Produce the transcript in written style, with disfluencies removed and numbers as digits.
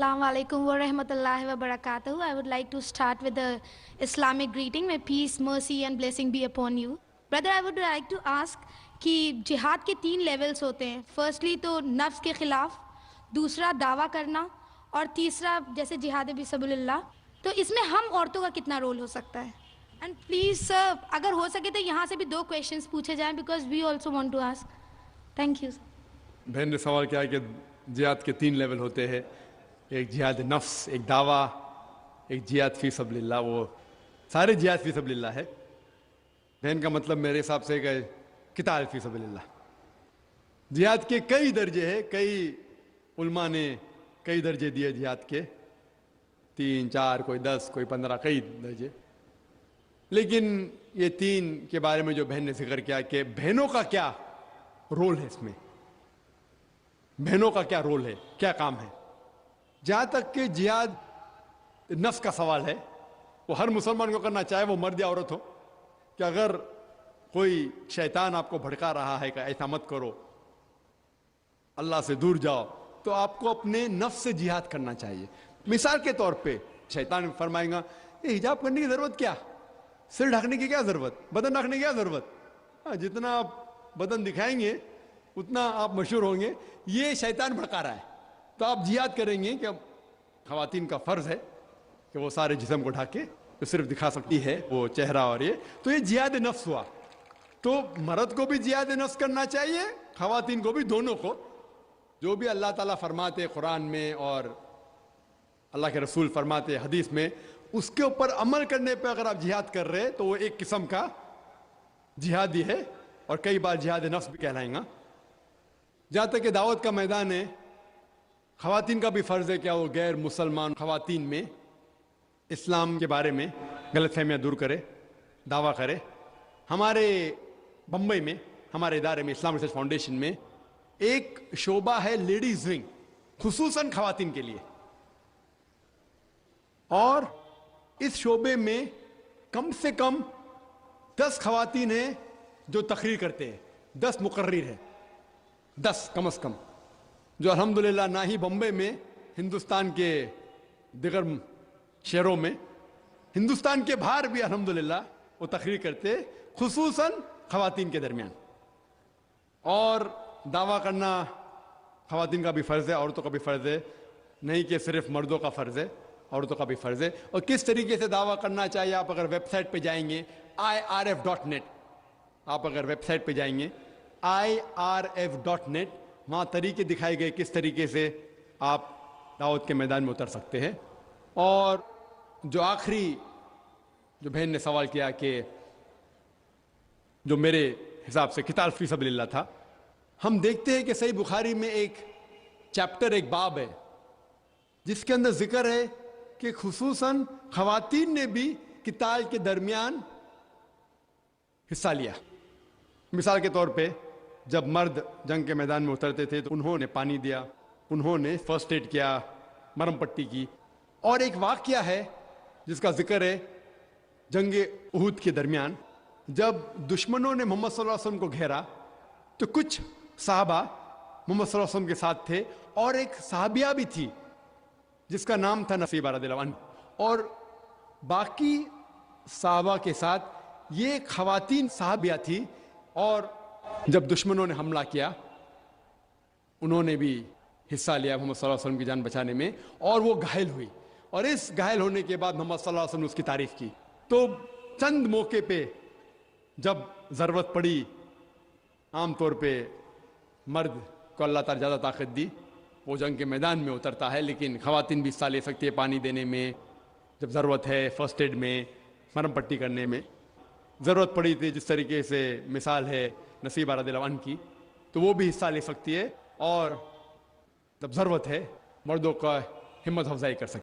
Assalamu alaikum wa rahmatullahi wa barakatuh. I would like to start with the Islamic greeting. May peace, mercy and blessing be upon you. Brother, I would like to ask कि जिहाद के 3 levels होते हैं. Firstly तो नफ्स के खिलाफ, दूसरा दावा करना और तीसरा जैसे जिहाद बिसबिल्लाह. तो इसमें हम औरतों का कितना रोल हो सकता है? एंड प्लीज़ सर, अगर हो सके तो यहाँ से भी 2 क्वेश्चंस पूछे जाएं because we also want to ask. Thank you. बहन ने सवाल किया कि जिहाद के 3 लेवल होते हैं. एक जिहाद नफ्स, एक दावा, एक जिहाद फी सबिलिल्लाह. वो सारे जिहाद फी सबिलिल्लाह है. बहन का मतलब मेरे हिसाब से कि किताल फी सबिलिल्लाह. जिहाद के कई दर्जे हैं. कई उलमा ने कई दर्जे दिए जिहाद के, 3, 4, कोई 10, कोई 15, कई दर्जे. लेकिन ये 3 के बारे में जो बहन ने जिक्र किया कि बहनों का क्या रोल है इसमें, बहनों का क्या रोल है, क्या काम है. जहां तक कि जिहाद नफ्स का सवाल है, वो हर मुसलमान को करना चाहे वो मर्द या औरत हो. कि अगर कोई शैतान आपको भड़का रहा है कि ऐसा मत करो, अल्लाह से दूर जाओ, तो आपको अपने नफ्स से जिहाद करना चाहिए. मिसाल के तौर पे शैतान फरमाएगा ये हिजाब करने की जरूरत क्या, सिर ढकने की क्या जरूरत, बदन ढकने की क्या जरूरत. जितना आप बदन दिखाएंगे उतना आप मशहूर होंगे. ये शैतान भड़का रहा है. तो आप जिहाद करेंगे कि ख़वातीन का फ़र्ज़ है कि वो सारे जिस्म को ढके, तो सिर्फ दिखा सकती है वो चेहरा. और ये तो ये जिहाद नफ्स हुआ. तो मर्द को भी जिहाद नफ्स करना चाहिए, ख़वातीन को भी, दोनों को. जो भी अल्लाह ताला फरमाते कुरान में और अल्लाह के रसूल फरमाते हदीस में, उसके ऊपर अमल करने पे अगर आप जिहाद कर रहे हैं तो वो एक किस्म का जिहादी है और कई बार जिहाद नफ्स भी कहलाएगा. जहाँ तक कि दावत का मैदान है, ख़वातीन का भी फ़र्ज़ है क्या वो गैर मुसलमान ख़वातीन में इस्लाम के बारे में गलतफहमियाँ दूर करे, दावा करे. हमारे बम्बई में, हमारे इदारे में, इस्लाम रिसर्च फाउंडेशन में एक शोबा है लेडीज़ विंग, खुसूसन ख़वातीन के लिए. और इस शोबे में कम से कम 10 ख़वातीन हैं जो तकरीर करते हैं. 10 मुकर्रिर है, 10 कम से कम, जो अल्हम्दुलिल्लाह ना ही बम्बई में, हिंदुस्तान के दिगर शहरों में, हिंदुस्तान के बाहर भी अल्हम्दुलिल्लाह वो तकरीर करते, खुसूसन ख़वातीन के दरमियान. और दावा करना ख़वातीन का भी फ़र्ज़ है, औरतों का भी फ़र्ज़ है. नहीं कि सिर्फ मर्दों का फ़र्ज़ है, औरतों का भी फ़र्ज़ है. और किस तरीके से दावा करना चाहिए, आप अगर वेबसाइट पे जाएंगे irf.net, आप अगर वेबसाइट पे जाएंगे irf.net, वहाँ तरीके दिखाए गए किस तरीके से आप दावत के मैदान में उतर सकते हैं. और जो आखिरी जो बहन ने सवाल किया कि जो मेरे हिसाब से किताल फी सबिलिल्लाह था, हम देखते हैं कि सही बुखारी में एक चैप्टर, एक बाब है जिसके अंदर जिक्र है कि खुसूसन ख़वातीन ने भी किताल के दरमियान हिस्सा लिया. मिसाल के तौर पे जब मर्द जंग के मैदान में उतरते थे तो उन्होंने पानी दिया, उन्होंने फर्स्ट एड किया, मरहम पट्टी की. और एक वाक़या है जिसका जिक्र है जंग उहुद के दरमियान, जब दुश्मनों ने मोहम्मद सल्लल्लाहु अलैहि वसल्लम को घेरा तो कुछ साहबा मोहम्मद सल्लल्लाहु अलैहि वसल्लम के साथ थे और एक साहबिया भी थी जिसका नाम था नसीबा रज़ियल्लाहु अन्हा. और बाकी साहबा के साथ ये ख़वातीन साहबिया थी. और जब दुश्मनों ने हमला किया उन्होंने भी हिस्सा लिया मोहम्मद सल्लल्लाहु अलैहि वसल्लम की जान बचाने में, और वो घायल हुई. और इस घायल होने के बाद मोहम्मद सल्लल्लाहु अलैहि वसल्लम ने उसकी तारीफ़ की. तो चंद मौके पे जब ज़रूरत पड़ी, आम तौर पे मर्द को अल्लाह ताला ज़्यादा ताकत दी, वो जंग के मैदान में उतरता है, लेकिन ख़वातीन भी हिस्सा ले सकती है पानी देने में, जब ज़रूरत है, फर्स्ट एड में, मरहम पट्टी करने में. ज़रूरत पड़ी थी जिस तरीके से मिसाल है नसीबा रज़ियल्लाहु अन्हा की, तो वो भी हिस्सा ले सकती है. और जब ज़रूरत है मर्दों का हिम्मत अफजाई कर सकती है.